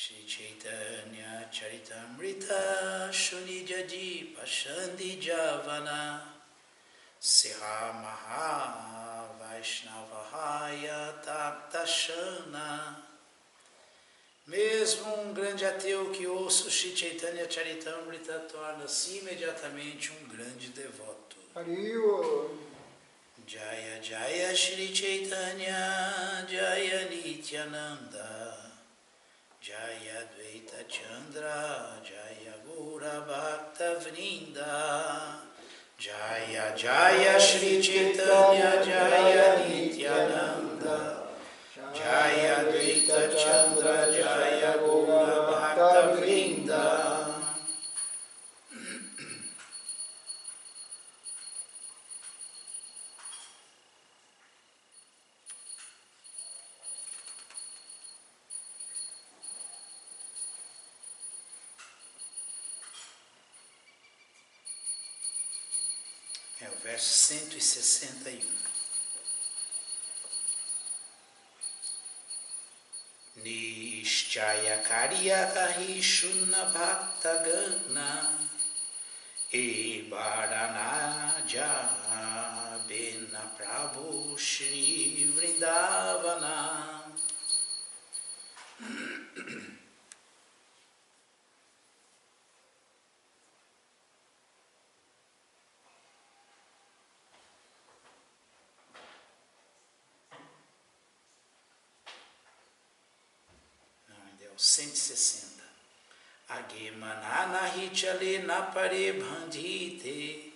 Shri Chaitanya Charitamrita Shunijadi Pashandi Javana Siha Maha Vaishnavahaya Taptashana. Mesmo um grande ateu que ouça o Shri Chaitanya Charitamrita torna-se imediatamente um grande devoto. Hariyo. Jaya Jaya Shri Chaitanya Jaya Nityananda Jaya Dvaita Chandra Jaya Gura Bhakta Vrinda Jaya Jaya Shri Chaitanya Jaya Nityananda Jaya Dvaita Chandra Jaya Gura Bhakta Vrinda. É o verso 161. Nishchaya Karya Kahishuna Bhakta Gana Ebarana Bena Prabhu Shri Vrindavana. Não, é o 160. Agemanana Hichale Napare Bandhite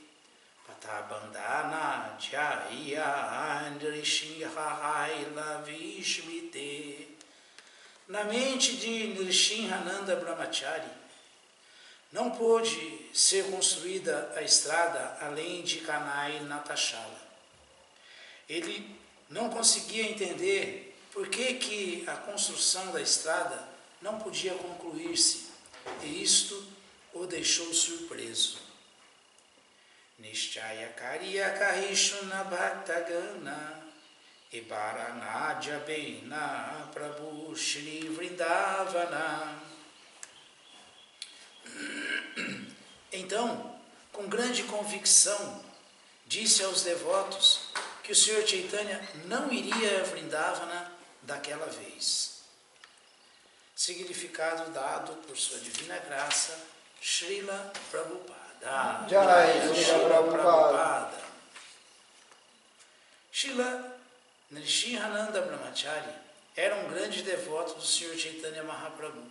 Patabandana Jaya Nrishinhaila Vishmite. Na mente de Nrishinhananda Brahmachari não pôde ser construída a estrada além de Kanai Natashala. Ele não conseguia entender por que a construção da estrada não podia concluir-se, e isto o deixou surpreso. Nishchaya Karya Kahishuna Bhaktagana Ebaranadya Bena Prabhu Shri Vrindavana. Então, com grande convicção, disse aos devotos que o Sr. Chaitanya não iria a Vrindavana daquela vez. Significado dado por sua divina graça, Srila Prabhupada. Jai Srila Prabhupada. Srila Nrishinhananda Brahmachari era um grande devoto do Sr. Chaitanya Mahaprabhu.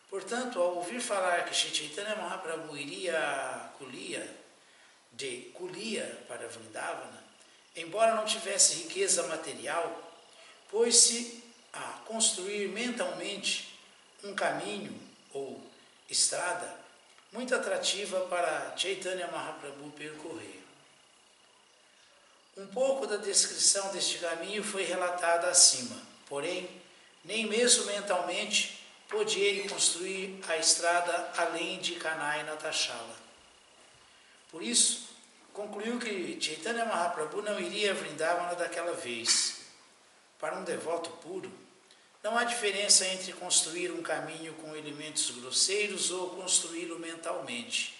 Portanto, ao ouvir falar que Sri Chaitanya Mahaprabhu iria de Kulia para Vrindavana, embora não tivesse riqueza material, pôs-se a construir mentalmente um caminho ou estrada muito atrativa para Chaitanya Mahaprabhu percorrer. Um pouco da descrição deste caminho foi relatada acima, porém, nem mesmo mentalmente pôde ele construir a estrada além de Kanai Natashala. Por isso, concluiu que Chaitanya Mahaprabhu não iria a Vrindavana daquela vez. Para um devoto puro, não há diferença entre construir um caminho com elementos grosseiros ou construí-lo mentalmente.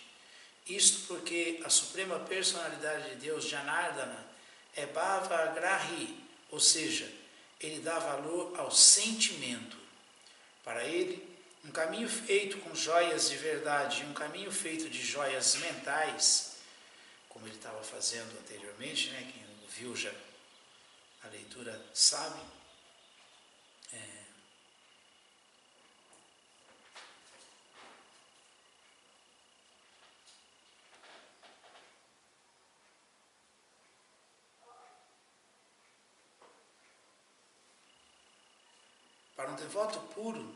Isto porque a Suprema Personalidade de Deus, Janardana, é Bhava Grahi, ou seja, ele dá valor ao sentimento. Para ele, um caminho feito com joias de verdade e um caminho feito de joias mentais, como ele estava fazendo anteriormente, né? Quem viu já a leitura sabe, para um devoto puro,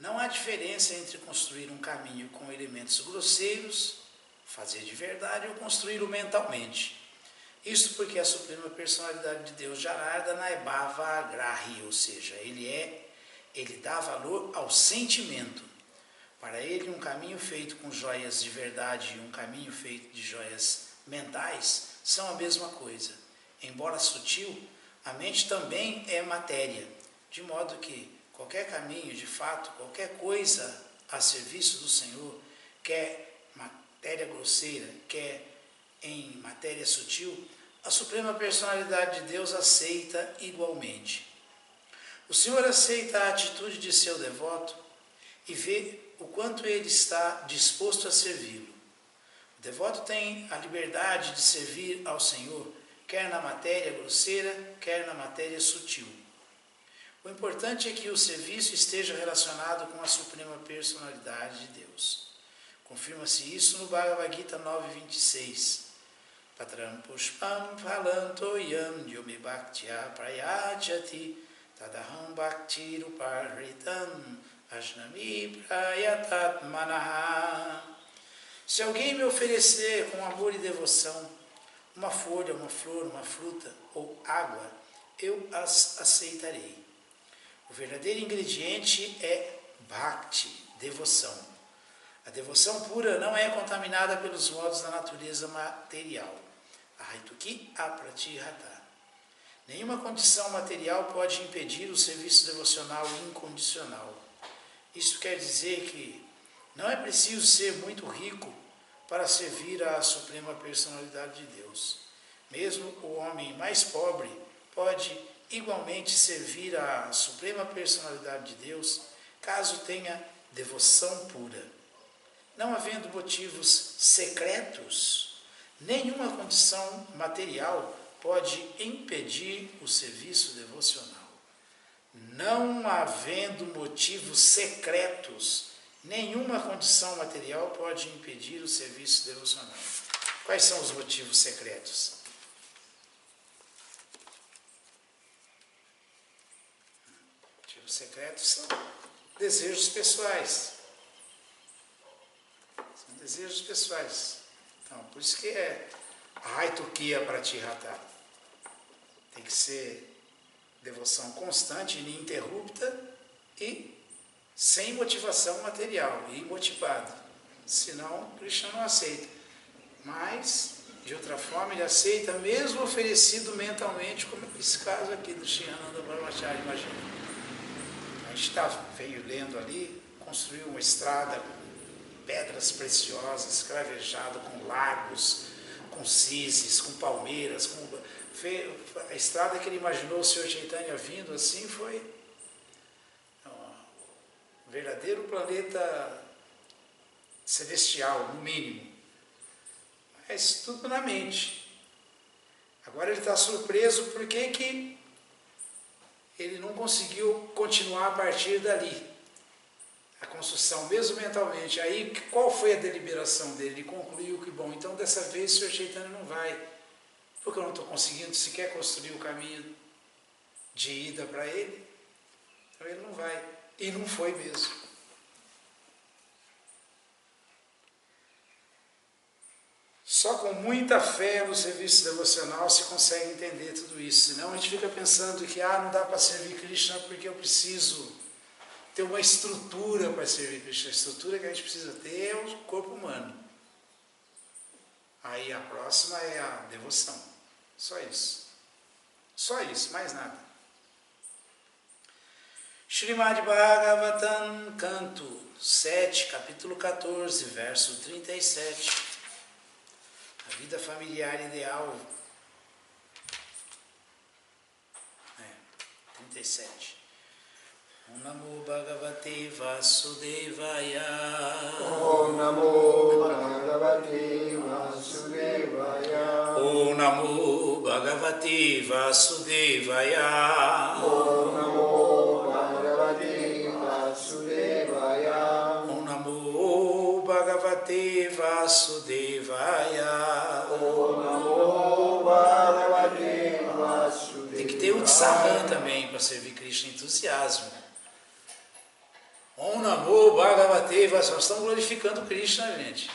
não há diferença entre construir um caminho com elementos grosseiros, fazer de verdade, ou construí-lo mentalmente. Isto porque a Suprema Personalidade de Deus, Janardana, é Bhava Grahi, ou seja, ele dá valor ao sentimento. Para ele, um caminho feito com joias de verdade e um caminho feito de joias mentais são a mesma coisa. Embora sutil, a mente também é matéria, de modo que, qualquer caminho, de fato, qualquer coisa a serviço do Senhor, quer matéria grosseira, quer em matéria sutil, a Suprema Personalidade de Deus aceita igualmente. O Senhor aceita a atitude de seu devoto e vê o quanto ele está disposto a servi-lo. O devoto tem a liberdade de servir ao Senhor, quer na matéria grosseira, quer na matéria sutil. O importante é que o serviço esteja relacionado com a Suprema Personalidade de Deus. Confirma-se isso no Bhagavad Gita 9.26. Patram pushpam phalantoyam yomi bhaktya prayachati tadaham bhaktiruparitam ajnami prayatat manaha. Se alguém me oferecer com amor e devoção uma folha, uma flor, uma fruta ou água, eu as aceitarei. O verdadeiro ingrediente é bhakti, devoção. A devoção pura não é contaminada pelos modos da natureza material. Ahaituki apratihata. Nenhuma condição material pode impedir o serviço devocional incondicional. Isso quer dizer que não é preciso ser muito rico para servir à Suprema Personalidade de Deus. Mesmo o homem mais pobre pode igualmente servir à Suprema Personalidade de Deus, caso tenha devoção pura. Não havendo motivos secretos, nenhuma condição material pode impedir o serviço devocional. Não havendo motivos secretos, nenhuma condição material pode impedir o serviço devocional. Quais são os motivos secretos? Motivos secretos são desejos pessoais. São desejos pessoais. Então, por isso que é Ahaitukiya Pratihata. Tem que ser devoção constante, ininterrupta e sem motivação material, e imotivado. Senão, Krishna não aceita. Mas, de outra forma, ele aceita mesmo oferecido mentalmente, como esse caso aqui do Sri Ananda Brahmachari, imagina. A gente veio lendo ali, construiu uma estrada com pedras preciosas, cravejada com lagos, com cises, com palmeiras, a estrada que ele imaginou o Sr. Chaitanya vindo assim foi um verdadeiro planeta celestial, no mínimo. Mas tudo na mente. Agora ele está surpreso porque que ele não conseguiu continuar a partir dali. A construção, mesmo mentalmente. Aí, qual foi a deliberação dele? Ele concluiu que, bom, então dessa vez o Sr. Chaitanya não vai, porque eu não estou conseguindo sequer construir o caminho de ida para ele, então ele não vai. E não foi mesmo. Só com muita fé no serviço devocional se consegue entender tudo isso. Senão a gente fica pensando que não dá para servir Krishna porque eu preciso ter uma estrutura para servir Krishna. A estrutura que a gente precisa ter é o corpo humano. Aí a próxima é a devoção. Só isso. Só isso, mais nada. Srimad Bhagavatam, canto 7, capítulo 14, verso 37. A vida familiar ideal. 37. Om Namo Bhagavate Vasudevaya. Om Namo Bhagavate Vasudevaya. Om Namo Bhagavate Vasudevaya. Om Namo Bhagavate Vasudevaya. Om Namo Bhagavate Vasudevaya. Om Namo Bhagavate Vasudevaya. Tem que ter utsaha também para servir Krishna, entusiasmo. Om Namo Bhagavate Vasudevaya. Nós estamos glorificando Krishna, gente.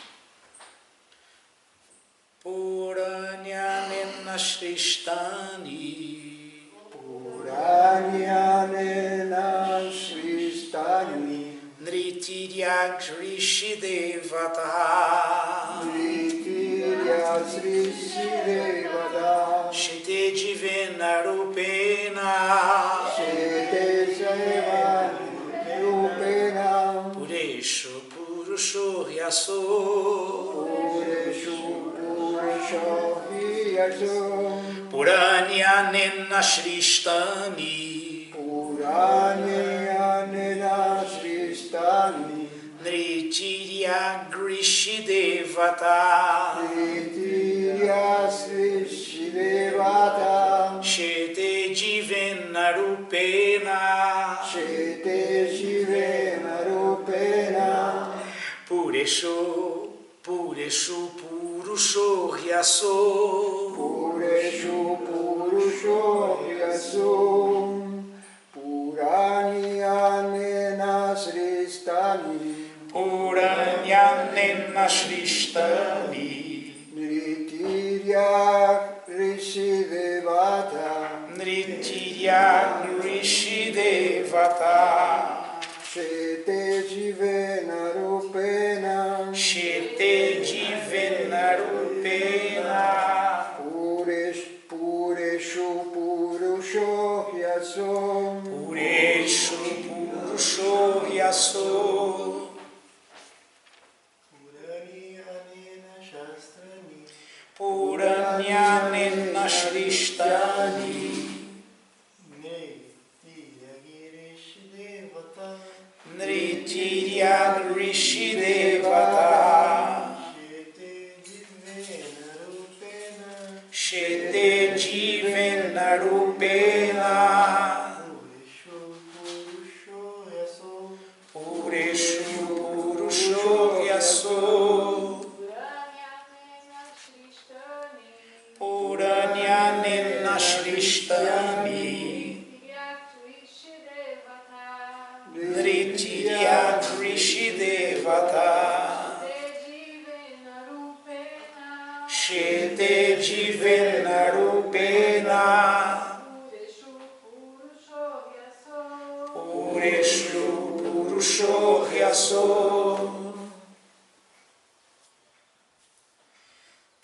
Puranyanena Shristani. Puranyanena Shristani. Nritirya Grishi Devata. Nritirya Grishi Devata. Shite Jivena Rupena. Shite Jivena Hyaso Pureshu Puresho Hyaso Puranyanena Shristani Puranyanena Shristani Nritirya Grishidevata Nitirya Srishidevata Shete Jivena Rupena Shete Shivena Rupena Puresho Purusho Hyaso Pureshu Purusho Hyaso Puranyanena Sristani Puranyanena Shristani Nitirya Rishidevata Nritirya Grishidevata Shete Jivena Rupena Shete Jivena Rupena Pureshu Purusho Hyaso Pureshu Purusho Hyaso Puranyanena Shristani Nritirya Grishidevata Shete Jivena Rupena Pureshu Purusho Hyaso Puranyanena Shristani Nritirya Grishidevata Shete Jivena Rupena Pureshu Purusho Hyaso.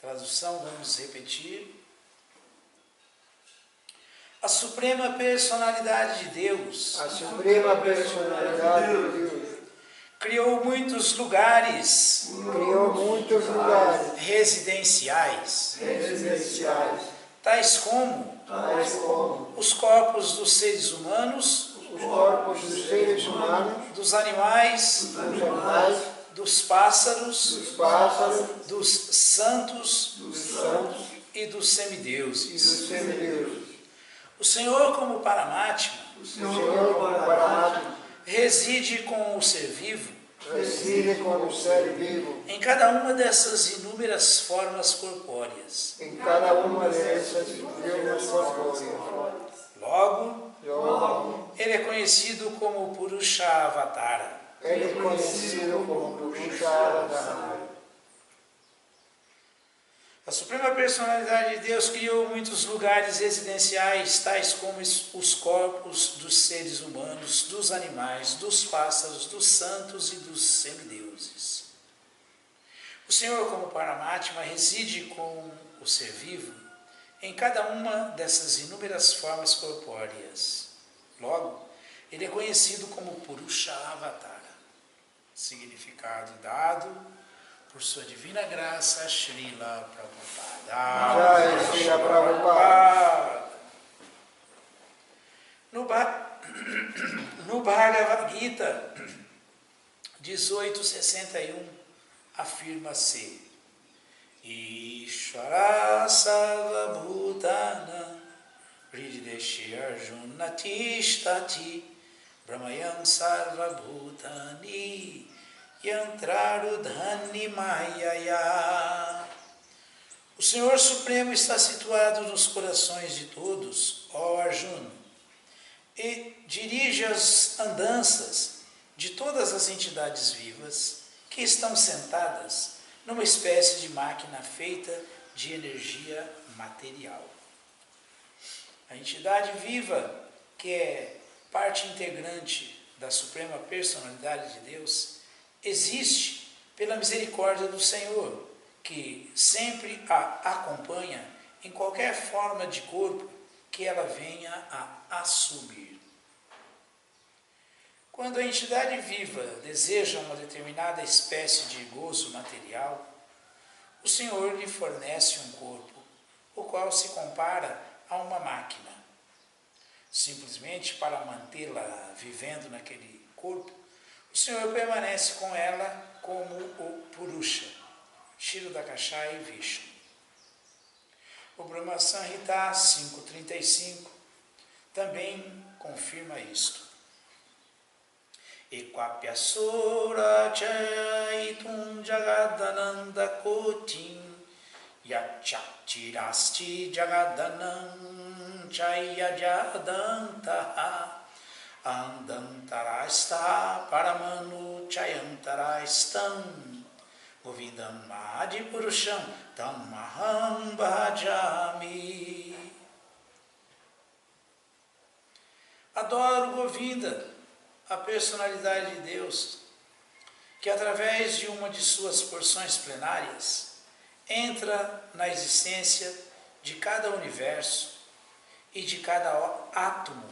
Tradução, vamos repetir. A Suprema Personalidade de Deus A Suprema Personalidade de Deus criou muitos lugares criou muitos lugares residenciais, tais como tais como os corpos dos seres humanos, os corpos dos seres humanos, dos animais, dos animais, dos pássaros, dos pássaros, dos santos dos santos e dos e semideuses. dos semideuses. O Senhor, como Paramatma, O Senhor, como Paramatma, reside com o ser vivo reside como ser vivo em cada uma dessas inúmeras formas corpóreas. em cada uma dessas formas corpóreas. Logo, Logo, ele é conhecido como Purusha Avatara. ele é conhecido como Purusha Avatara. A Suprema Personalidade de Deus criou muitos lugares residenciais, tais como os corpos dos seres humanos, dos animais, dos pássaros, dos santos e dos semideuses. O Senhor, como Paramatma, reside com o ser vivo em cada uma dessas inúmeras formas corpóreas. Logo, ele é conhecido como Purusha Avatara, significado dado por sua divina graça, Srila Prabhupada. Jai Srila Prabhupada. No Bhagavad Gita 18:61 afirma-se: Ishvara Sarvabhutana Hrideshi Arjuna Tishtati Brahmayam Sarvabhutani Yantrarudhani Mayaya. O Senhor Supremo está situado nos corações de todos, ó Arjuna, e dirige as andanças de todas as entidades vivas que estão sentadas numa espécie de máquina feita de energia material. A entidade viva, que é parte integrante da Suprema Personalidade de Deus, existe pela misericórdia do Senhor, que sempre a acompanha em qualquer forma de corpo que ela venha a assumir. Quando a entidade viva deseja uma determinada espécie de gozo material, o Senhor lhe fornece um corpo, o qual se compara a uma máquina. Simplesmente para mantê-la vivendo naquele corpo, o Senhor permanece com ela como o Purusha, Kshirodakashayi e Vishnu. O Brahma Samhita 5.35 também confirma isto. Equapyasura chaitum jagadananda kotim yachachirasti jagadanam chayajadantaha andantarasta paramanu chayantarastam Govindam Adipurusham Tamaham Bhajami. Adoro Govinda, a personalidade de Deus, que através de uma de suas porções plenárias entra na existência de cada universo e de cada átomo,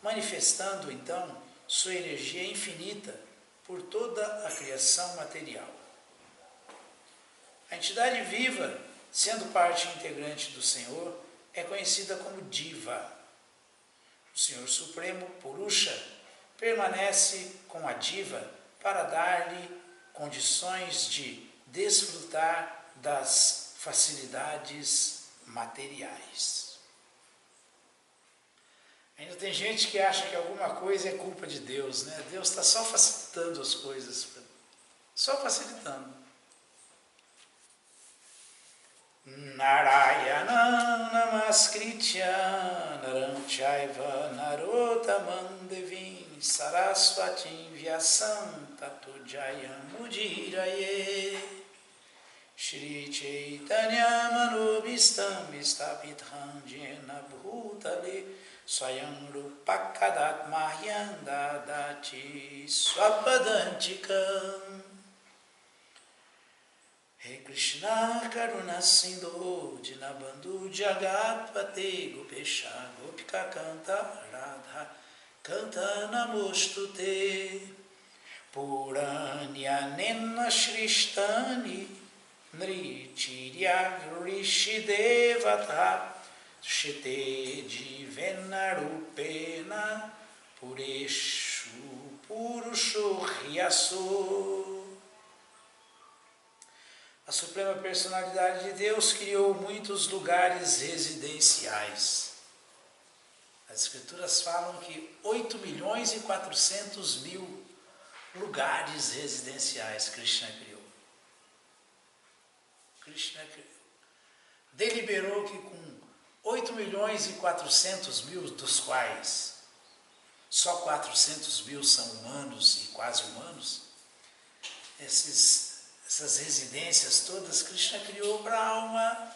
manifestando então sua energia infinita por toda a criação material. A entidade viva, sendo parte integrante do Senhor, é conhecida como Diva. O Senhor Supremo, Purusha, permanece com a Diva para dar-lhe condições de desfrutar das facilidades materiais. Ainda tem gente que acha que alguma coisa é culpa de Deus, né? Deus está só facilitando as coisas, só facilitando. Narayanam namaskritya naram chaiva narotamam devim sarasvatim vyasam tato jayam mudiraye Shri Chaitanya manobhistam istapitham jena bhutale swayam rupakadat mahyam dadati swapadantikam. He Krishna Karuna Sindhu Dinabandhu Jagatpate Gopesha Gopika Canta Radha Canta Namostute Puranya Nena Shristani Nritirya Rishidevata Shite Divena Rupena Pureshu Purusho Ryaso. A Suprema Personalidade de Deus criou muitos lugares residenciais. As Escrituras falam que 8.400.000 lugares residenciais Krishna criou. Krishna deliberou que com 8.400.000, dos quais só 400.000 são humanos e quase humanos, essas residências todas, Krishna criou para a alma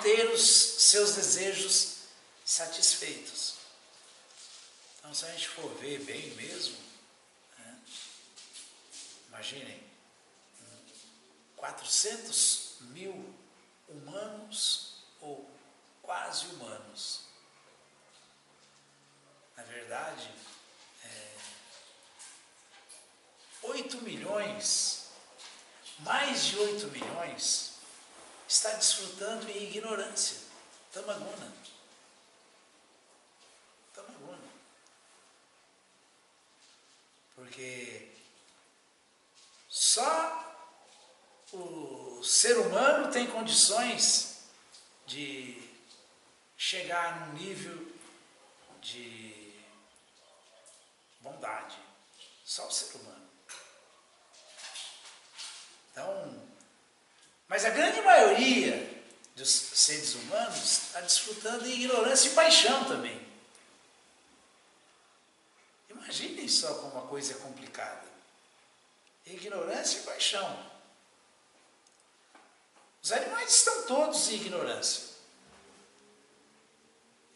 ter os seus desejos satisfeitos. Então, se a gente for ver bem mesmo, né, imaginem, 400.000 humanos ou quase humanos. Na verdade, 8 milhões, mais de 8 milhões, está desfrutando em ignorância, tamaguna. Porque só o ser humano tem condições de chegar num nível de bondade. Só o ser humano. Então, mas a grande maioria dos seres humanos está desfrutando de ignorância e paixão também. Imaginem só como uma coisa é complicada. Ignorância e paixão. Os animais estão todos em ignorância.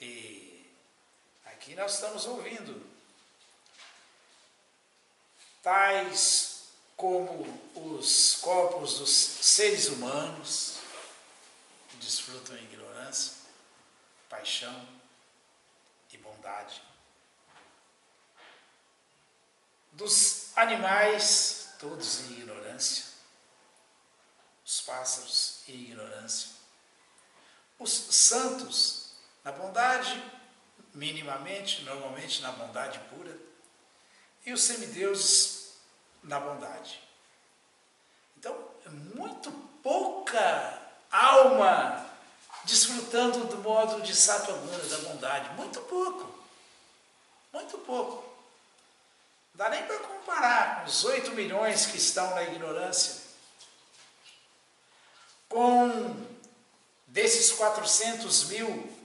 E aqui nós estamos ouvindo tais como os corpos dos seres humanos que desfrutam em ignorância, paixão e bondade. dos animais, todos em ignorância, os pássaros em ignorância, os santos na bondade, minimamente, normalmente na bondade pura, e os semideuses na bondade. Então, é muito pouca alma desfrutando do modo de Sattva Guna, da bondade. Muito pouco. Muito pouco. Não dá nem para comparar com os 8 milhões que estão na ignorância. Com desses 400 mil,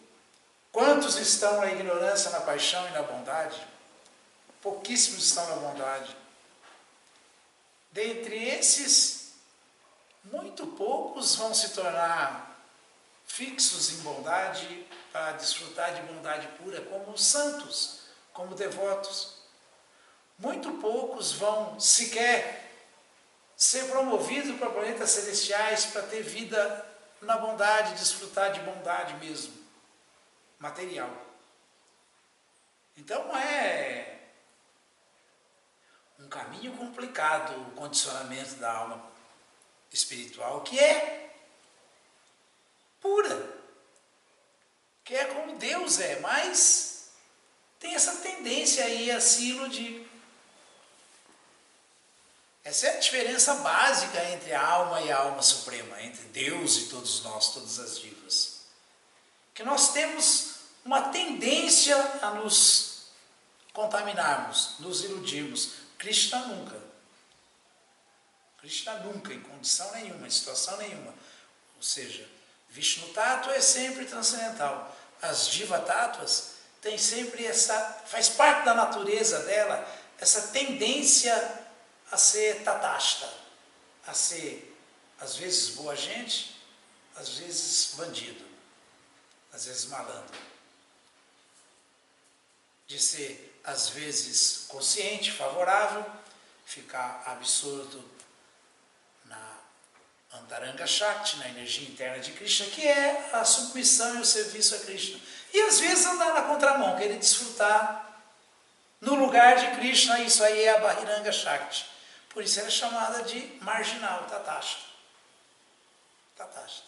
quantos estão na ignorância, na paixão e na bondade? Pouquíssimos estão na bondade. Dentre esses, muito poucos vão se tornar fixos em bondade, para desfrutar de bondade pura, como os santos, como devotos. Muito poucos vão sequer ser promovidos para planetas celestiais, para ter vida na bondade, desfrutar de bondade mesmo, material. Então é um caminho complicado o condicionamento da alma espiritual, que é pura, que é como Deus é, mas tem essa tendência aí a se iludir. Essa é a diferença básica entre a alma e a alma suprema, entre Deus e todos nós, todas as divas. Que nós temos uma tendência a nos contaminarmos, nos iludirmos. Krishna nunca. Krishna nunca, em condição nenhuma, em situação nenhuma. Ou seja, Vishnu Tattva é sempre transcendental. As Diva Tattvas têm sempre faz parte da natureza dela, essa tendência a ser tatasta, a ser, às vezes, boa gente, às vezes bandido, às vezes malandro. De ser, às vezes, consciente, favorável, ficar absorto na Antaranga Shakti, na energia interna de Krishna, que é a submissão e o serviço a Krishna. E às vezes andar na contramão, querer desfrutar no lugar de Krishna, isso aí é a Bahiranga Shakti. Por isso ela é chamada de marginal, tatasta. Tatasta.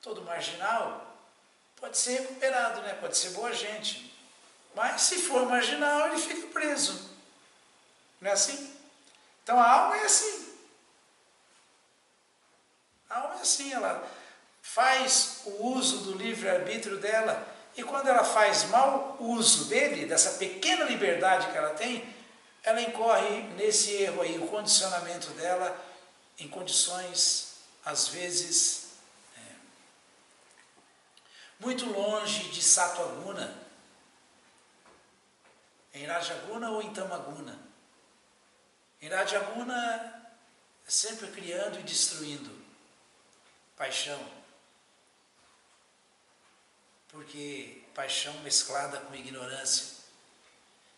Todo marginal pode ser recuperado, né? Pode ser boa gente. Mas se for marginal, ele fica preso. Não é assim? Então a alma é assim. A alma é assim, ela faz o uso do livre-arbítrio dela, e quando ela faz mau uso dele, dessa pequena liberdade que ela tem, ela incorre nesse erro aí, o condicionamento dela em condições, às vezes, muito longe de Sattva Guna, em Rajaguna ou em Tamaguna. Em Rajaguna, é sempre criando e destruindo. Paixão. Porque paixão mesclada com ignorância.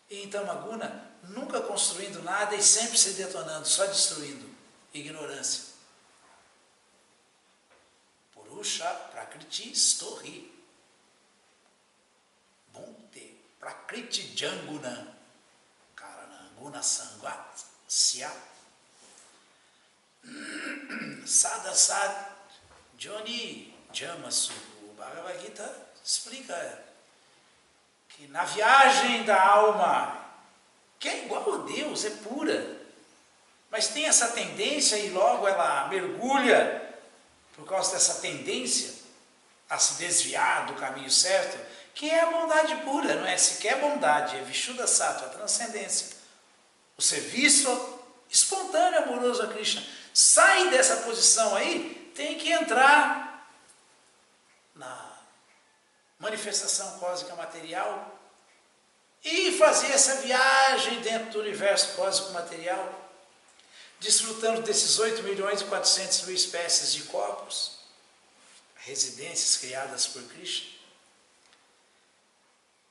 E em Tamaguna, nunca construindo nada e sempre se detonando, só destruindo. Ignorância. Purusha Prakriti Stohi. Bhunte Prakriti Janguna. Karananguna Sangvat Sya. Sadasad Joni Jamasu. O Bhagavad Gita explica que na viagem da alma, que é igual a Deus, é pura, mas tem essa tendência e logo ela mergulha, por causa dessa tendência a se desviar do caminho certo, que é a bondade pura, não é sequer bondade, é Vishuddha Sattva, a transcendência. O serviço espontâneo, amoroso a Krishna. Sai dessa posição aí, tem que entrar na manifestação cósmica material e fazer essa viagem dentro do universo cósmico material, desfrutando desses 8 milhões e 400 mil espécies de corpos, residências criadas por Krishna,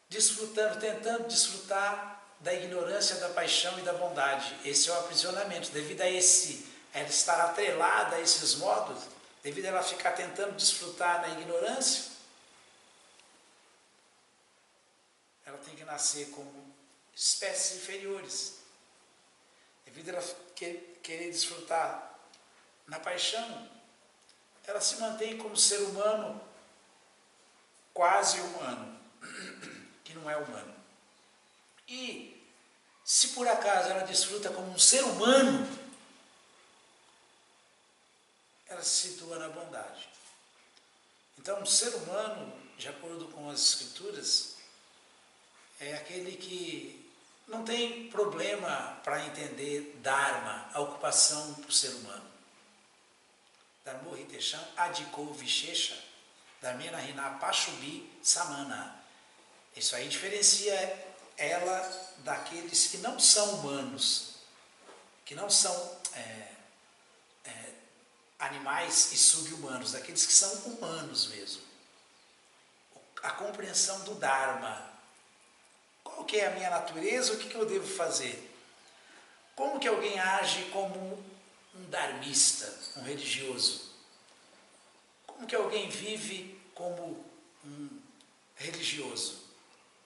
desfrutando, tentando desfrutar da ignorância, da paixão e da bondade. Esse é o aprisionamento, devido a ela estar atrelada a esses modos, devido a ela ficar tentando desfrutar na ignorância, ela tem que nascer como espécies inferiores. Devido a ela querer desfrutar na paixão, ela se mantém como ser humano, quase humano, que não é humano. E se por acaso ela desfruta como um ser humano, ela se situa na bondade. Então, um ser humano, de acordo com as escrituras, é aquele que não tem problema para entender Dharma, a ocupação do ser humano. Dharmo Hitesham Adiko Vishesha Dharmena Hina Pashubi Samana. Isso aí diferencia ela daqueles que não são humanos, que não são animais e sub-humanos, daqueles que são humanos mesmo. A compreensão do Dharma. Qual que é a minha natureza? O que eu devo fazer? Como que alguém age como um dharmista, um religioso? Como que alguém vive como um religioso?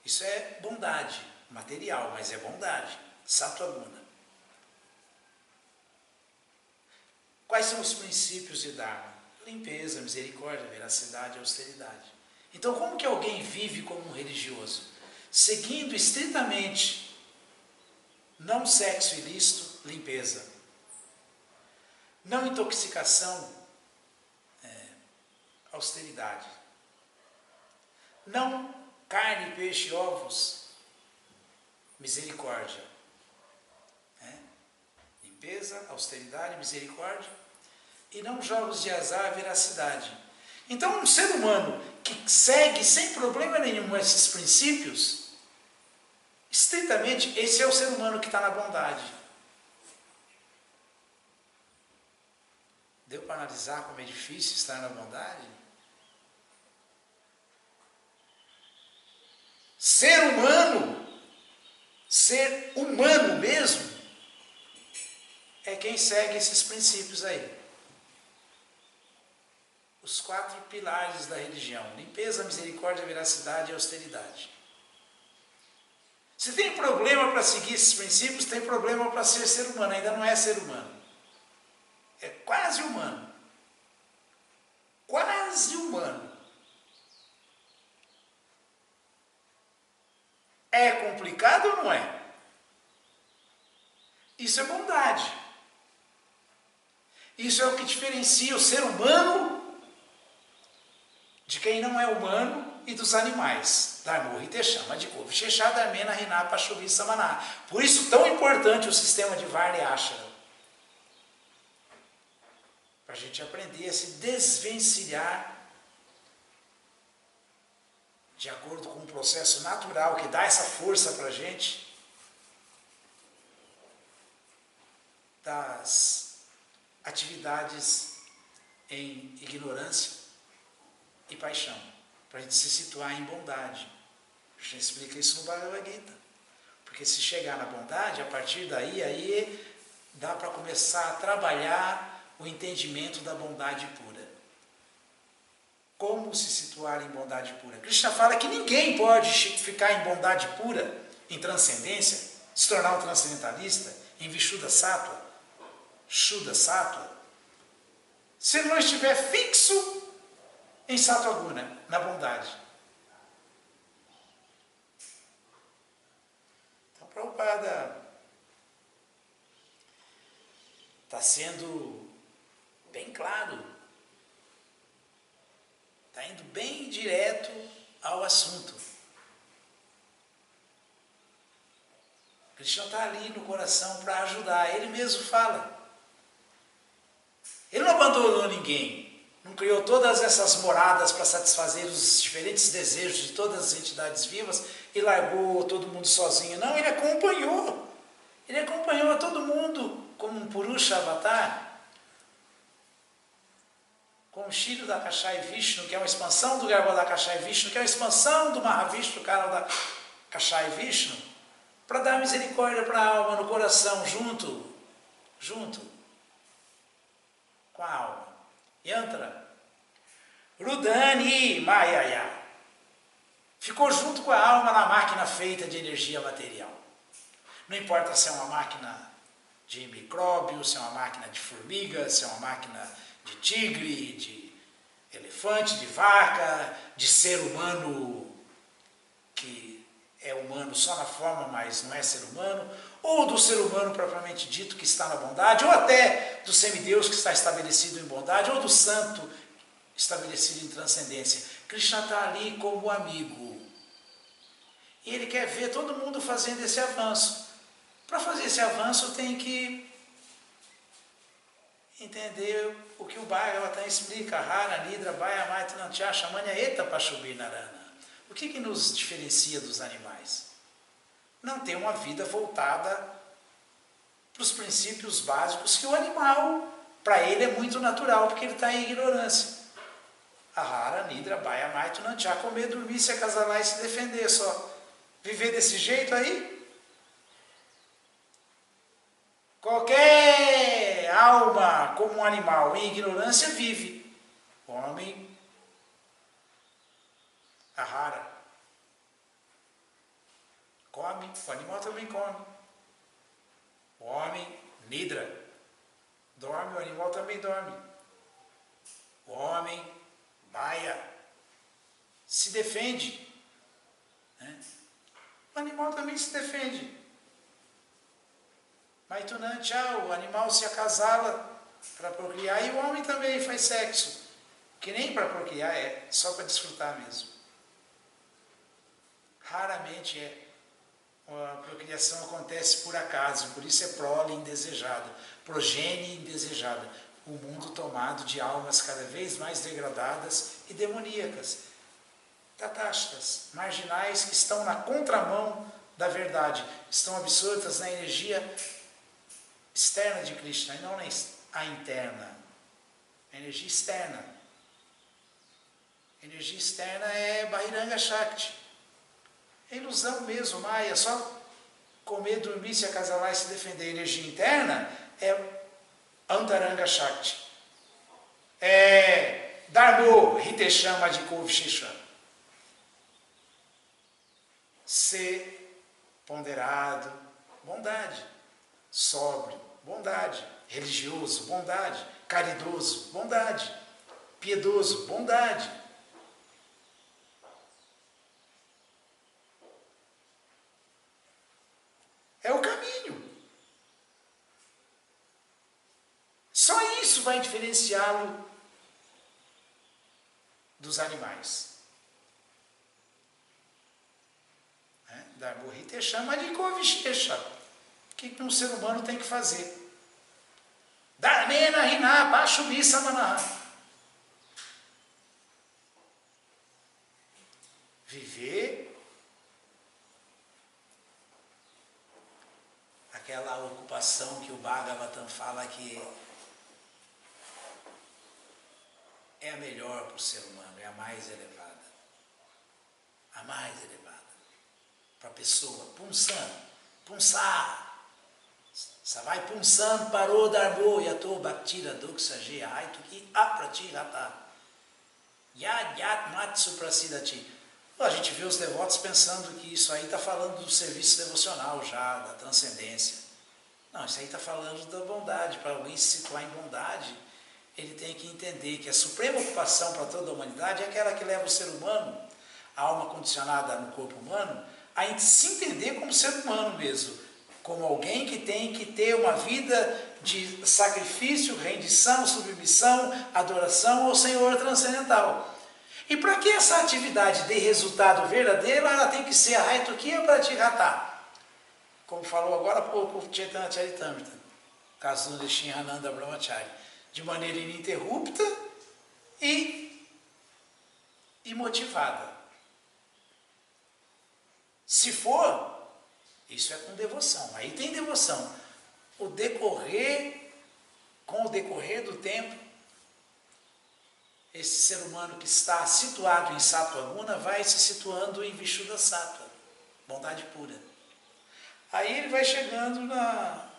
Isso é bondade material, mas é bondade, Sattva-guna. Quais são os princípios de Dharma? Limpeza, misericórdia, veracidade, austeridade. Então, como que alguém vive como um religioso? Seguindo estritamente não sexo ilícito, limpeza. Não intoxicação, austeridade. Não carne, peixe, ovos, misericórdia. Limpeza, austeridade, misericórdia. E não jogos de azar, veracidade. Então, um ser humano que segue sem problema nenhum esses princípios, estritamente, esse é o ser humano que está na bondade. Deu para analisar como é difícil estar na bondade? Ser humano mesmo, é quem segue esses princípios aí. Os 4 pilares da religião: limpeza, misericórdia, veracidade e austeridade. Se tem problema para seguir esses princípios, tem problema para ser humano. Ainda não é ser humano. É quase humano. Quase humano. É complicado ou não é? Isso é bondade. Isso é o que diferencia o ser humano de quem não é humano e dos animais. Dharmo Hitesham Adiko Vishesha Dharmena Hina Pashubi Samana. Por isso tão importante o sistema de Varna e Ashram. Para a gente aprender a se desvencilhar de acordo com o processo natural que dá essa força para a gente das atividades em ignorância e paixão, para a gente se situar em bondade. A gente explica isso no Bhagavad Gita. Porque se chegar na bondade, a partir daí dá para começar a trabalhar o entendimento da bondade pura. Como se situar em bondade pura? Krishna fala que ninguém pode ficar em bondade pura, em transcendência, se tornar um transcendentalista, em Vishuddha Sattva, Shuddha Sattva, se ele não estiver fixo em Sattva-guna, na bondade. Então, Prabhupada está sendo bem claro, está indo bem direto ao assunto. Krishna está ali no coração para ajudar. Ele mesmo fala. Ele não abandonou ninguém. Não criou todas essas moradas para satisfazer os diferentes desejos de todas as entidades vivas e largou todo mundo sozinho. Não, ele acompanhou. Ele acompanhou a todo mundo como um Purusha Avatar. Como o Shri Dakashai Vishnu, que é uma expansão do Garbhodakashai Vishnu, que é uma expansão do Mahavishnu, Karadakashai Vishnu, para dar misericórdia para a alma no coração, junto com a alma. Yantra, Rudani Mayaya, ficou junto com a alma na máquina feita de energia material. Não importa se é uma máquina de micróbios, se é uma máquina de formiga, se é uma máquina de tigre, de elefante, de vaca, de ser humano que é humano só na forma, mas não é ser humano, ou do ser humano propriamente dito que está na bondade, ou até do semideus que está estabelecido em bondade, ou do santo estabelecido em transcendência. Krishna está ali como amigo. E ele quer ver todo mundo fazendo esse avanço. Para fazer esse avanço tem que entender o que o Bhagavatam explica. Hara, Nidra, Bhaya, Maita, Nantya, Shamanya, Eta, Pashubhi, Narana. O que nos diferencia dos animais? Não ter uma vida voltada para os princípios básicos que o animal, para ele, é muito natural, porque ele está em ignorância. Ahara, Nidra, Bhaya, Maita, Nantya, comer, dormir, se acasalar e se defender só. Viver desse jeito aí? Qualquer alma como um animal em ignorância vive. Homem, ahara, come, o animal também come. O homem, nidra, dorme, o animal também dorme. O homem, bhaya, se defende. Né? O animal também se defende. Maitunantya, o animal se acasala para procriar e o homem também faz sexo. Que nem para procriar é, só para desfrutar mesmo. Raramente a procriação acontece por acaso, por isso é prole indesejada, progênie indesejada. O mundo tomado de almas cada vez mais degradadas e demoníacas. Tatashtas, marginais que estão na contramão da verdade, estão absortas na energia externa de Krishna, e não a interna. A energia externa. A energia externa é Bahiranga Shakti. É ilusão mesmo, Maya, só comer, dormir, se acasalar e se defender. A energia interna é Antaranga Shakti. É Dharmo, Hiteshama de Kovishesha. Ser ponderado, bondade. Sóbrio, bondade. Religioso, bondade. Caridoso, bondade. Piedoso, bondade. É o caminho. Só isso vai diferenciá-lo dos animais. Dharmo Hiteshama de Kovishesha. O que um ser humano tem que fazer? Dharmena Hina Pashubhi Samanaha. Viver aquela ocupação que o Bhagavatam fala que é a melhor para o ser humano, é a mais elevada. A mais elevada. Para a pessoa. Punsar. Savai Punsam Paro Dharmo Yato Bhaktira Doksaje Aituki Apratihata Yad Yat Matsu Prasidati. A gente vê os devotos pensando que isso aí está falando do serviço devocional já, da transcendência. Não, isso aí está falando da bondade. Para alguém se situar em bondade, ele tem que entender que a suprema ocupação para toda a humanidade é aquela que leva o ser humano, a alma condicionada no corpo humano, a se entender como ser humano mesmo, como alguém que tem que ter uma vida de sacrifício, rendição, submissão, adoração ao Senhor transcendental. E para que essa atividade dê resultado verdadeiro, ela tem que ser a Haitukia Pratihata. Como falou agora há pouco o Chaitanya Charitamrita, caso do Nrishinhananda Brahmachari, de maneira ininterrupta e motivada. Se for, isso é com devoção. Aí tem devoção. Com o decorrer do tempo, esse ser humano que está situado em Sattva Guna vai se situando em Vishuddha Sattva, bondade pura. Aí ele vai chegando na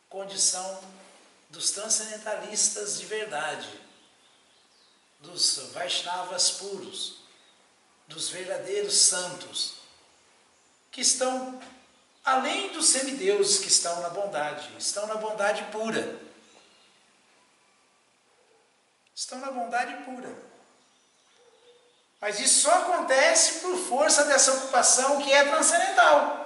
condição dos transcendentalistas de verdade, dos Vaishnavas puros, dos verdadeiros santos, que estão além dos semideuses que estão na bondade pura. Estão na bondade pura. Mas isso só acontece por força dessa ocupação que é transcendental.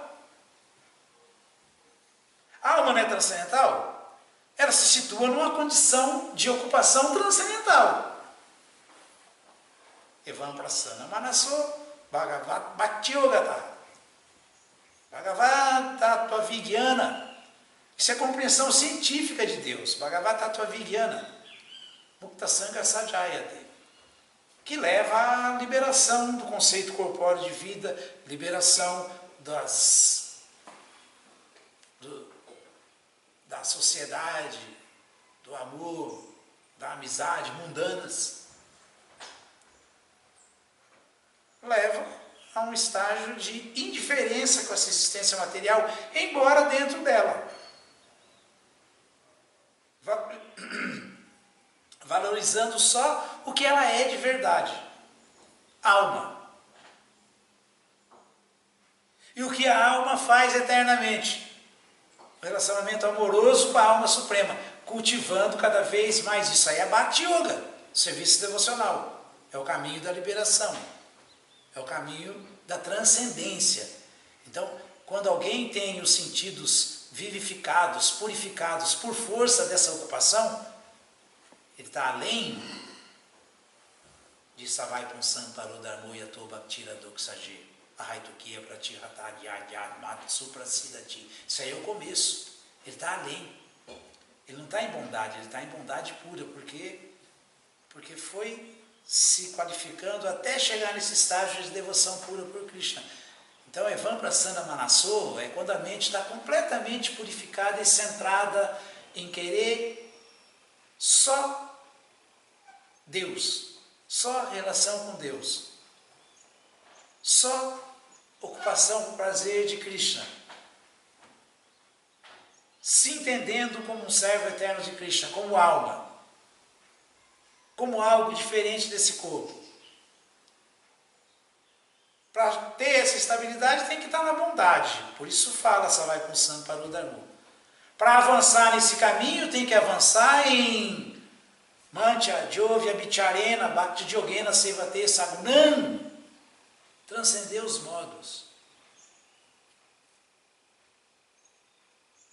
A alma não é transcendental? Ela se situa numa condição de ocupação transcendental. Evam prasana manaso bhagavat bhakti-yogata. Bhagavat tattva vigyana. Isso é compreensão científica de Deus. Bhagavat tattva vigyana. Mukta sanga sajayate. Que leva à liberação do conceito corpóreo de vida, liberação da sociedade, do amor, da amizade mundanas. Leva a um estágio de indiferença com essa existência material, embora dentro dela. Valorizando só o que ela é de verdade, alma. E o que a alma faz eternamente, o relacionamento amoroso com a alma suprema, cultivando cada vez mais isso. Aí é Bhakti Yoga, serviço devocional, é o caminho da liberação, é o caminho da transcendência. Então, quando alguém tem os sentidos vivificados, purificados por força dessa ocupação, ele está além de Savai Ponsam Parodharmoya Tobhaktira Doksaje Ahaitukia Pratihata Yad Matsuprasidati. Isso aí é o começo. Ele está além. Ele não está em bondade, ele está em bondade pura, porque foi se qualificando até chegar nesse estágio de devoção pura por Krishna. Então, Evam Prasana Manaso é quando a mente está completamente purificada e centrada em querer só Deus, só relação com Deus, só ocupação com o prazer de Krishna, se entendendo como um servo eterno de Krishna, como alma, como algo diferente desse corpo. Para ter essa estabilidade tem que estar na bondade, por isso fala Savai Ponsam Parodharmoya. Para avançar nesse caminho tem que avançar em Mancha, Jovya, Bicharena, Bhakti Yogena, Sevate, Sagunam. Transcender os modos.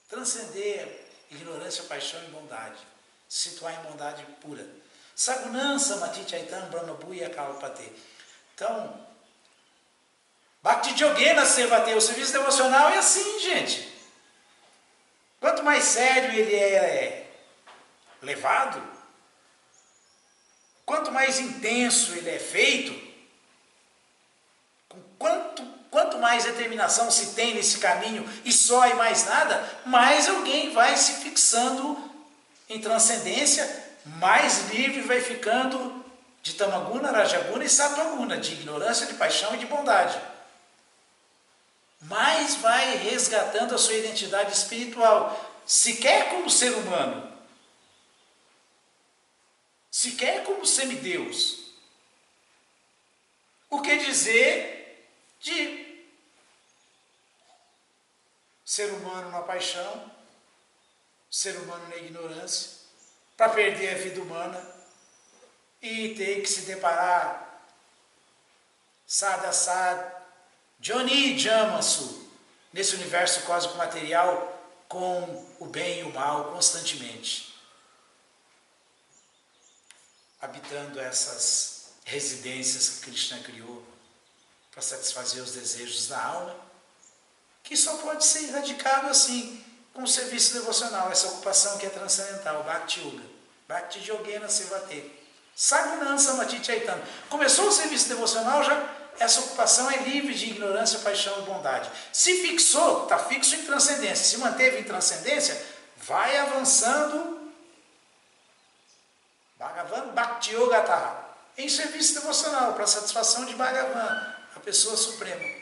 Transcender ignorância, paixão e bondade. Se situar em bondade pura. Sagunam, Samati Chaitam, Brahma Bhuya Kalpate. Então, Bhakti Yogena, Sevate, o serviço devocional é assim, gente. Quanto mais sério ele é levado, quanto mais intenso ele é feito, quanto mais determinação se tem nesse caminho e só e mais nada, mais alguém vai se fixando em transcendência, mais livre vai ficando de Tamaguna, Rajaguna e Satoguna, de ignorância, de paixão e de bondade. Mais vai resgatando a sua identidade espiritual, sequer como ser humano, sequer como semideus. O que dizer de ser humano na paixão, ser humano na ignorância, para perder a vida humana e ter que se deparar Sadasad, Joni Jamasu, nesse universo cósmico material, com o bem e o mal constantemente, habitando essas residências que Krishna criou para satisfazer os desejos da alma, que só pode ser erradicado assim, com o serviço devocional, essa ocupação que é transcendental, Bhakti Yoga, Bhakti Yogena Sevate, Sagunam Samati Chaitanya. Começou o serviço devocional, já essa ocupação é livre de ignorância, paixão e bondade. Se fixou, está fixo em transcendência. Se manteve em transcendência, vai avançando Bhagavan Bhakti Yogata, em serviço devocional, para a satisfação de Bhagavan, a pessoa suprema.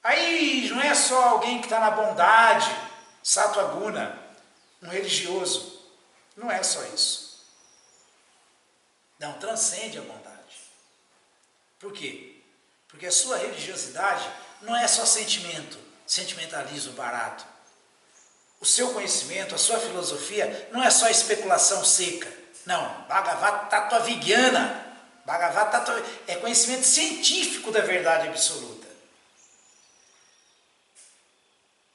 Aí não é só alguém que está na bondade, Sattva Guna, um religioso. Não é só isso. Não, transcende a bondade. Por quê? Porque a sua religiosidade não é só sentimento, sentimentalismo barato. O seu conhecimento, a sua filosofia, não é só especulação seca. Não, Bhagavad Tattva-Vigyana. Bhagavad Tattva é conhecimento científico da verdade absoluta.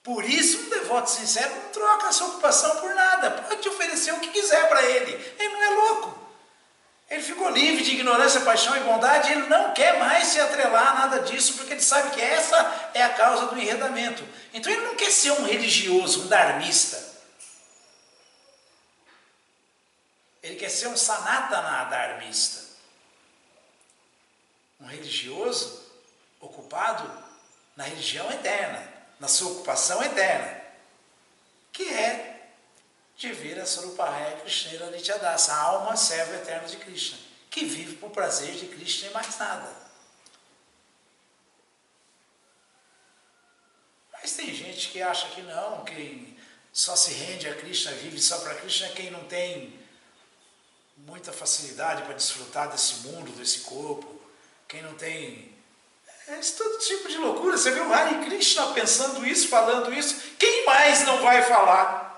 Por isso, um devoto sincero não troca a sua ocupação por nada. Pode oferecer o que quiser para ele. Ele não é louco. Ele ficou livre de ignorância, paixão e bondade. Ele não quer mais se atrelar a nada disso, porque ele sabe que essa é a causa do enredamento. Então ele não quer ser um religioso, um dharmista. Ele quer ser um sanatana dharmista. Um religioso ocupado na religião eterna, na sua ocupação eterna, que é de ver a Sarupahaya Krishna Nityadasa, a alma serva eterna de Krishna, que vive por prazer de Krishna e mais nada. Mas tem gente que acha que não, quem só se rende a Krishna, vive só para Krishna, é quem não tem muita facilidade para desfrutar desse mundo, desse corpo, quem não tem... todo tipo de loucura. Você vê o Hare Krishna pensando isso, falando isso, quem mais não vai falar?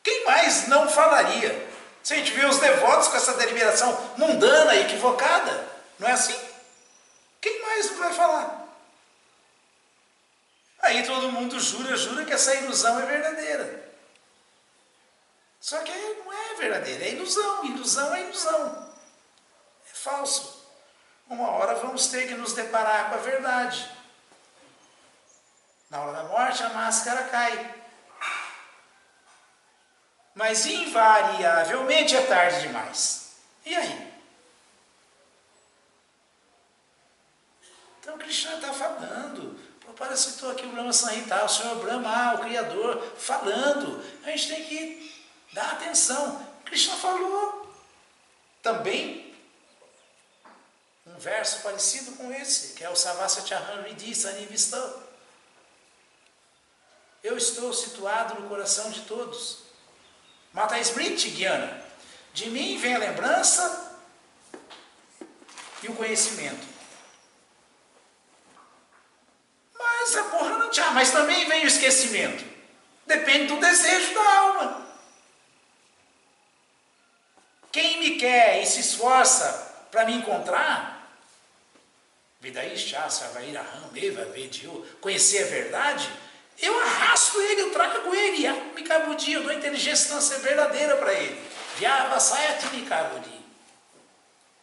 Quem mais não falaria? Se a gente vê os devotos com essa deliberação mundana e equivocada, não é assim? Quem mais não vai falar? Aí todo mundo jura que essa ilusão é verdadeira. Só que não é verdadeira, é ilusão. Ilusão é ilusão. É falso. Uma hora vamos ter que nos deparar com a verdade. Na hora da morte a máscara cai. Mas invariavelmente é tarde demais. E aí? Então Krishna está falando. Prabhupada citou aqui o Brahma Samhita, o Senhor Brahma, o Criador, falando. A gente tem que dar atenção. Krishna falou. Também um verso parecido com esse, que é o Savasya Chaham Ridi Sanivistão. Eu estou situado no coração de todos. Mata Smriti Gyana. De mim vem a lembrança e o conhecimento. Mas a porra não tinha. Mas também vem o esquecimento. Depende do desejo da alma. Quem me quer e se esforça para me encontrar, conhecer a verdade, eu arrasto ele, eu trago ele, eu dou inteligência verdadeira para ele.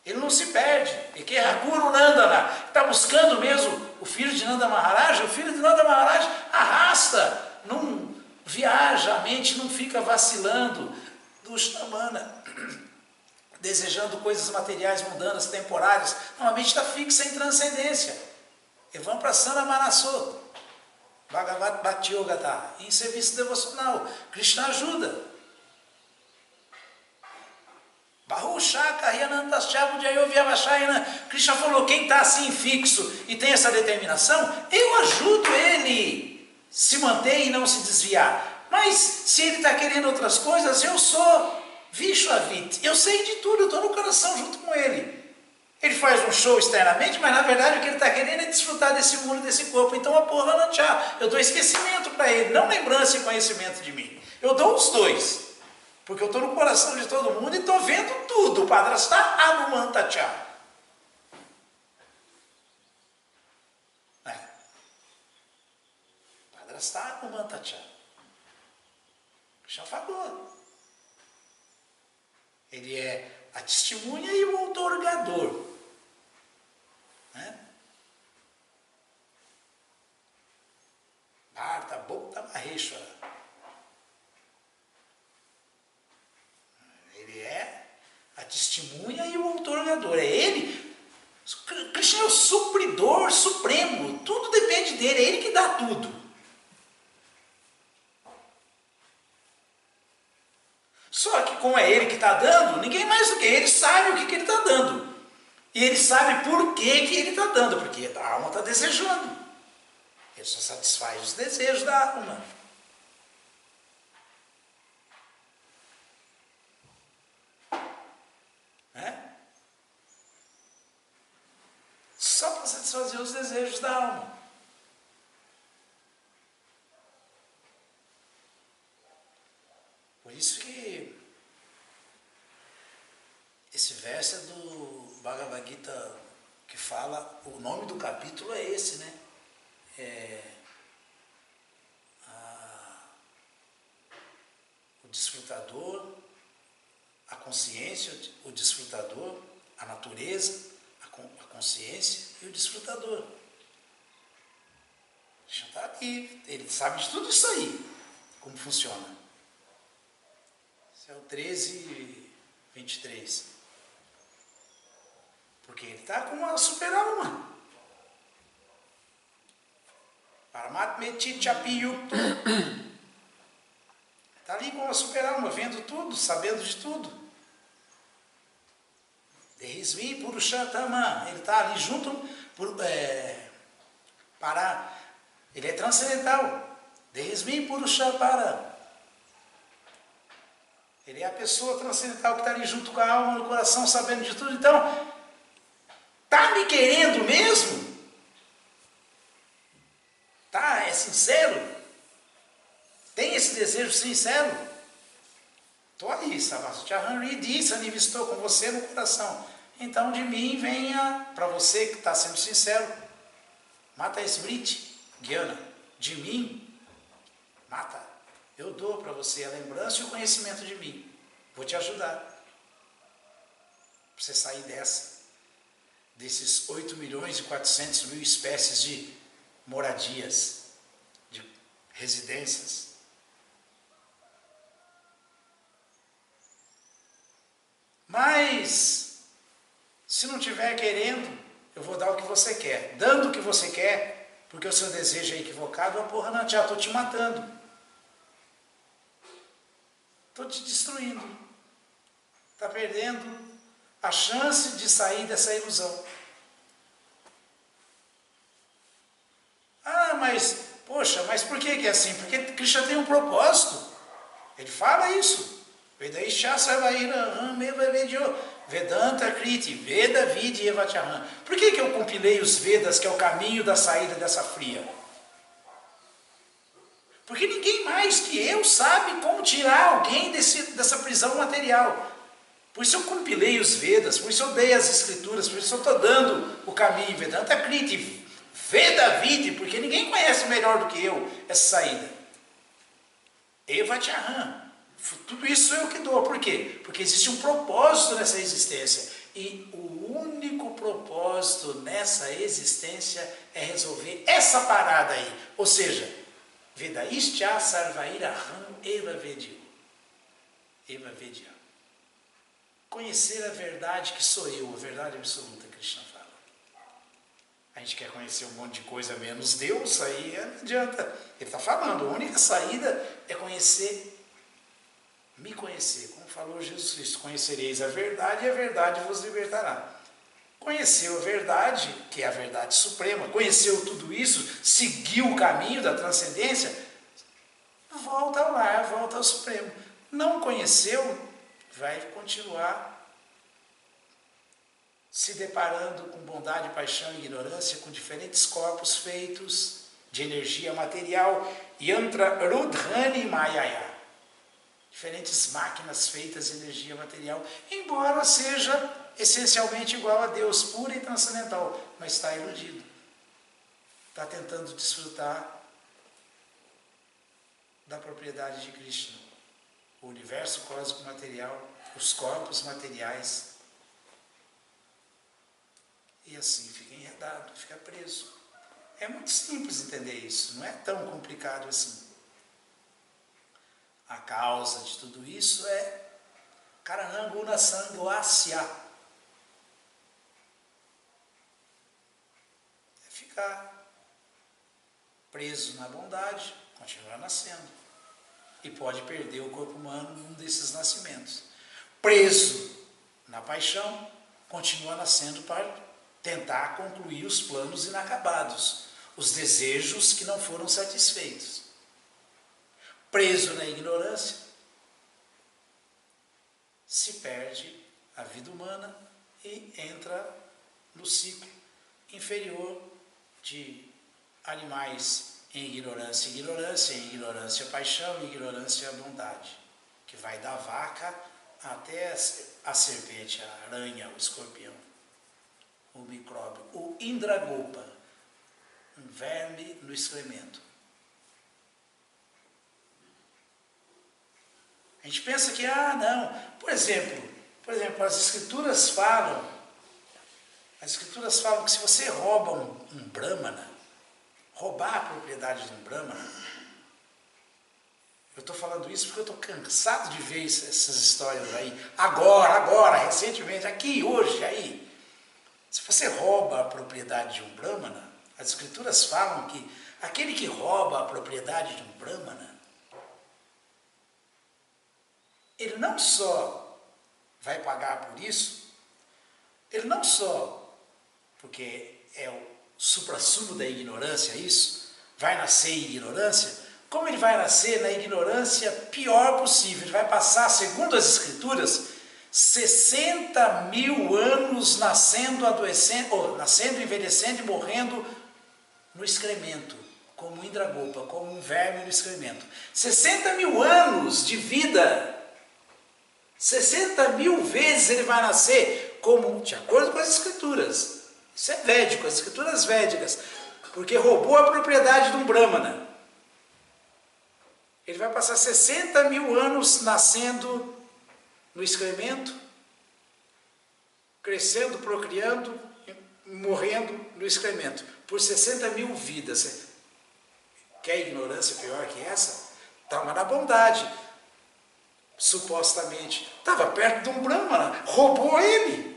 Ele não se perde. Ele está buscando mesmo o filho de Nanda Maharaj. O filho de Nanda Maharaj arrasta, não viaja, a mente não fica vacilando do Shnamana, desejando coisas materiais, mundanas, temporárias. Não, a mente está fixa em transcendência. E vão para Sana Manassô. Bhagavad Bhakti Yogata, em serviço devocional. Krishna ajuda. Krishna falou, quem está assim fixo e tem essa determinação, eu ajudo ele se manter e não se desviar. Mas se ele está querendo outras coisas, eu sou Vishwavit, eu sei de tudo, eu estou no coração junto com ele. Ele faz um show externamente, mas na verdade o que ele está querendo é desfrutar desse mundo, desse corpo. Então a porra não tchá. Eu dou esquecimento para ele, não lembrança e conhecimento de mim. Eu dou os dois. Porque eu estou no coração de todo mundo e estou vendo tudo. O Padrastha Anumanta Tchá. Padrastha Anumanta Tchá. Já falou. Ele é a testemunha e o outorgador. Bharta Bhokta Maheshwara. Ele é a testemunha e o outorgador. É ele. Krishna é o supridor supremo. Tudo depende dele. É ele que dá tudo. Só que como é ele que está dando, ninguém mais do que ele sabe o que ele está dando. E ele sabe por que ele está dando. Porque a alma está desejando. Ele só satisfaz os desejos da alma. Só para satisfazer os desejos da alma. Esse verso é do Bhagavad Gita que fala, o nome do capítulo é esse, né? O desfrutador, a consciência, o desfrutador, a natureza, a consciência e o desfrutador. Já está aqui, ele sabe de tudo isso aí, como funciona. Esse é o 13:23. Porque ele está com uma super-alma. Paramatmeti Chapiyuktu. Está ali com uma super-alma, vendo tudo, sabendo de tudo. Dehismi Purushatama. Ele está ali junto ele é transcendental. Dehismi Purushapara. Ele é a pessoa transcendental que está ali junto com a alma no coração, sabendo de tudo. Então, está me querendo mesmo? Tá? É sincero? Tem esse desejo sincero? Estou aí, Savasutyahanri disse, manifestou com você no coração. Então de mim venha, para você que está sendo sincero, Mata Smriti, Gyana, de mim, mata. Eu dou para você a lembrança e o conhecimento de mim. Vou te ajudar. Para você sair desses 8.400.000 espécies de moradias, de residências. Mas, se não estiver querendo, eu vou dar o que você quer. Dando o que você quer, porque o seu desejo é equivocado, porra, não, já estou te matando. Estou te destruindo. Está perdendo a chance de sair dessa ilusão. Ah, mas, poxa, mas por que é assim? Porque Krishna tem um propósito. Ele fala isso. Vedanta Kriti, Veda Vidi Evacharana. Por que eu compilei os Vedas, que é o caminho da saída dessa fria? Porque ninguém mais que eu sabe como tirar alguém dessa prisão material. Por isso eu compilei os Vedas, por isso eu dei as escrituras, por isso eu estou dando o caminho Vedanta Kriti, Veda Vidi, porque ninguém conhece melhor do que eu essa saída. Evacharana. Tudo isso eu que dou. Por quê? Porque existe um propósito nessa existência. E o único propósito nessa existência é resolver essa parada aí. Ou seja, Vedaishya Sarvairaham Eva Vedya. Eva Vedya. Conhecer a verdade que sou eu, a verdade absoluta, Krishna fala. A gente quer conhecer um monte de coisa menos Deus, aí não adianta. Ele está falando, a única saída é me conhecer, como falou Jesus Cristo, conhecereis a verdade e a verdade vos libertará. Conheceu a verdade, que é a verdade suprema, conheceu tudo isso, seguiu o caminho da transcendência, volta ao lar, volta ao Supremo. Não conheceu, vai continuar se deparando com bondade, paixão e ignorância, com diferentes corpos feitos de energia material, Yantra Rudhrani Mayaya. Diferentes máquinas feitas de energia material, embora seja essencialmente igual a Deus, pura e transcendental, mas está iludido. Está tentando desfrutar da propriedade de Krishna. O universo cósmico material, os corpos materiais. E assim fica enredado, fica preso. É muito simples entender isso, não é tão complicado assim. A causa de tudo isso é Karananguna Sangoasya. É ficar preso na bondade, continuar nascendo. E pode perder o corpo humano num desses nascimentos. Preso na paixão, continua nascendo para tentar concluir os planos inacabados, os desejos que não foram satisfeitos. Preso na ignorância, se perde a vida humana e entra no ciclo inferior de animais em ignorância, ignorância, em ignorância, paixão, em ignorância, bondade, que vai da vaca até a serpente, a aranha, o escorpião, o micróbio, o Indragopa, um verme no excremento. A gente pensa que, não, por exemplo, as escrituras falam que se você rouba um brahmana, roubar a propriedade de um brahmana, eu estou falando isso porque eu estou cansado de ver essas histórias aí, agora, recentemente, aqui, hoje, aí. Se você rouba a propriedade de um brahmana, as escrituras falam que aquele que rouba a propriedade de um brahmana, ele não só vai pagar por isso, ele não só, porque é o suprassumo da ignorância isso, vai nascer em ignorância, como ele vai nascer na ignorância pior possível. Ele vai passar, segundo as escrituras, 60.000 anos nascendo, envelhecendo e morrendo no excremento, como um Indragopa, como um verme no excremento. 60.000 anos de vida. 60.000 vezes ele vai nascer, como, de acordo com as escrituras. Isso é védico, as escrituras védicas. Porque roubou a propriedade de um brahmana. Ele vai passar 60.000 anos nascendo no excremento, crescendo, procriando, morrendo no excremento. Por 60.000 vidas. Quer ignorância pior que essa? Estava na bondade. Supostamente. Estava perto de um brahmana. Roubou ele.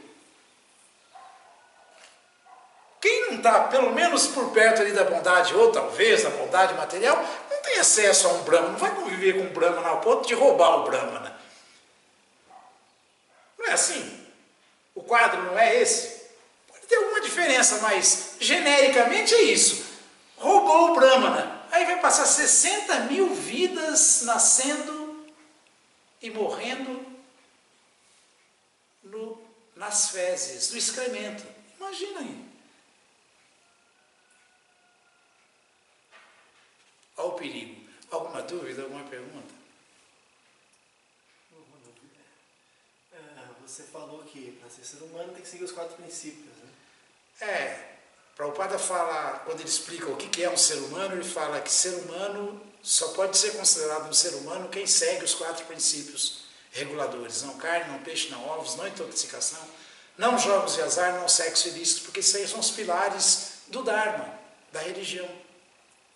Quem não está, pelo menos por perto ali da bondade, ou talvez da bondade material, não tem acesso a um brahmana. Não vai conviver com um brahmana ao ponto de roubar o brahmana. Não é assim? O quadro não é esse? Pode ter alguma diferença, mas genericamente é isso. Roubou o brahmana. Aí vai passar 60.000 vidas nascendo e morrendo nas fezes, no excremento. Imagina aí. Olha o perigo. Alguma dúvida, alguma pergunta? Você falou que para ser ser humano tem que seguir os 4 princípios, né? Prabhupada fala, quando ele explica o que é um ser humano, ele fala que ser humano só pode ser considerado um ser humano quem segue os 4 princípios reguladores. Não carne, não peixe, não ovos, não intoxicação, não jogos de azar, não sexo ilícito, porque esses aí são os pilares do Dharma, da religião.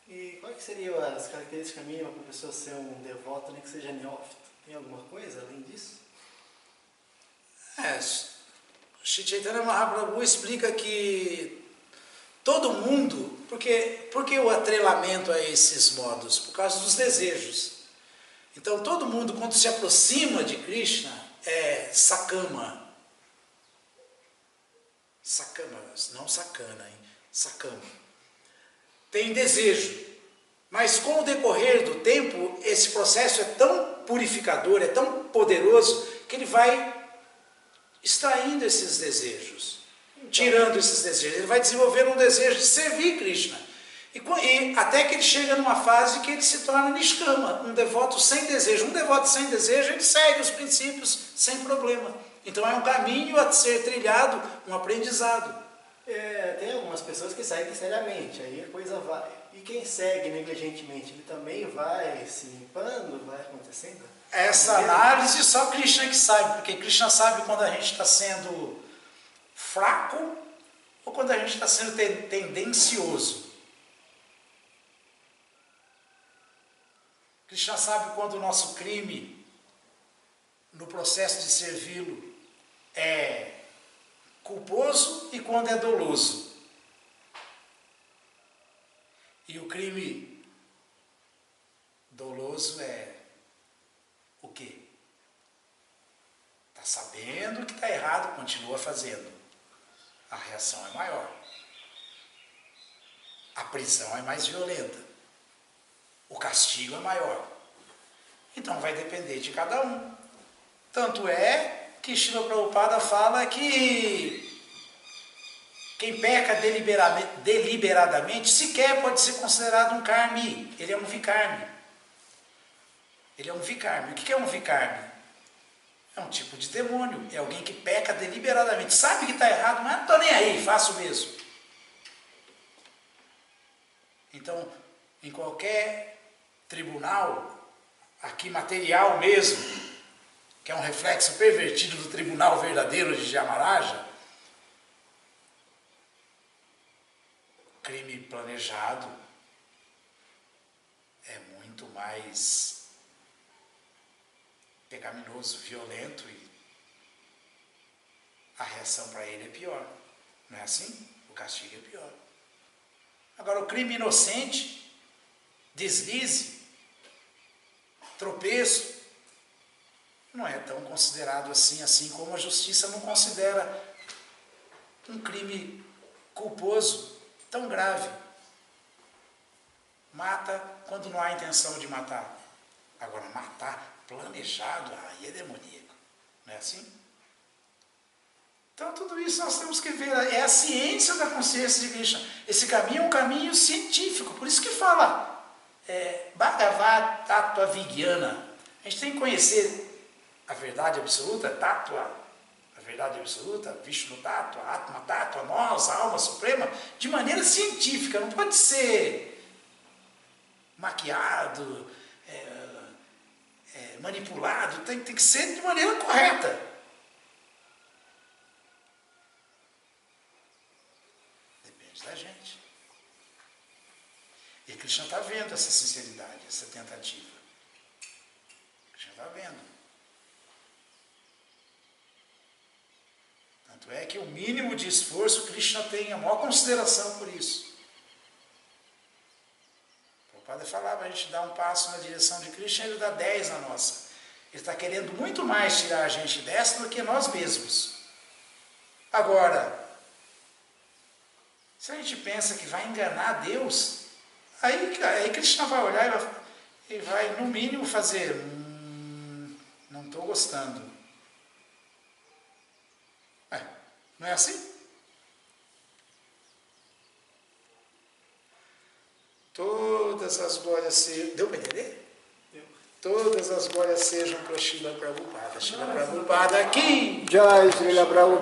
E quais que seriam as características mínimas para a pessoa ser um devoto, nem que seja neófito? Tem alguma coisa além disso? Shri Chaitanya Mahaprabhu explica que todo mundo, por que o atrelamento a esses modos? Por causa dos desejos. Então todo mundo, quando se aproxima de Krishna, é sakama. Sakama, não sakana, hein? Sakama. Tem desejo. Mas com o decorrer do tempo, esse processo é tão purificador, é tão poderoso, que ele vai extraindo esses desejos, tirando esses desejos. Ele vai desenvolvendo um desejo de servir Krishna. E até que ele chega numa fase que ele se torna nishkama, um devoto sem desejo. Um devoto sem desejo, ele segue os princípios sem problema. Então é um caminho a ser trilhado, um aprendizado. Tem algumas pessoas que seguem seriamente, aí a coisa vai. E quem segue negligentemente, ele também vai se limpando, vai acontecendo? Essa análise só Krishna que sabe, porque Krishna sabe quando a gente está sendo fraco ou quando a gente está sendo tendencioso. Krishna sabe quando o nosso crime, no processo de servi-lo, é culposo e quando é doloso. E o crime doloso é o quê? Está sabendo que está errado, continua fazendo. A reação é maior. A prisão é mais violenta. O castigo é maior. Então vai depender de cada um. Tanto é que Srila Prabhupada fala que quem peca deliberadamente sequer pode ser considerado um karmi. Ele é um vikarmi. Ele é um vikarmi. O que é um vikarmi? É um tipo de demônio, é alguém que peca deliberadamente, sabe que está errado, mas não estou nem aí, faço mesmo. Então, em qualquer tribunal, aqui material mesmo, que é um reflexo pervertido do tribunal verdadeiro de Yamaraja, crime planejado é muito mais pecaminoso, violento, e a reação para ele é pior. Não é assim? O castigo é pior. Agora, o crime inocente, deslize, tropeço, não é tão considerado assim como a justiça não considera um crime culposo tão grave. Mata quando não há intenção de matar. Agora, matar planejado, aí é demoníaco. Não é assim? Então, tudo isso nós temos que ver. É a ciência da consciência de Krishna. Esse caminho é um caminho científico. Por isso que fala Bhagavad Tattva Vijnana. A gente tem que conhecer a verdade absoluta, Tattva, a verdade absoluta, Vishnu Tattva, Atma Tattva, nós, a alma suprema, de maneira científica. Não pode ser maquiado, manipulado. Tem que ser de maneira correta. Da gente. E Krishna está vendo essa sinceridade, essa tentativa. Krishna está vendo. Tanto é que o mínimo de esforço, Krishna tem a maior consideração por isso. O Padre falava, a gente dá um passo na direção de Krishna, ele dá 10 na nossa. Ele está querendo muito mais tirar a gente dessa do que nós mesmos. Agora, se a gente pensa que vai enganar Deus, aí Krishna vai olhar e vai, no mínimo, fazer não estou gostando. Não é assim? Todas as glórias sejam... Deu para entender? Deu. Todas as glórias sejam para Srila Prabhupada. Srila Prabhupada aqui! Jai Srila Prabhupada.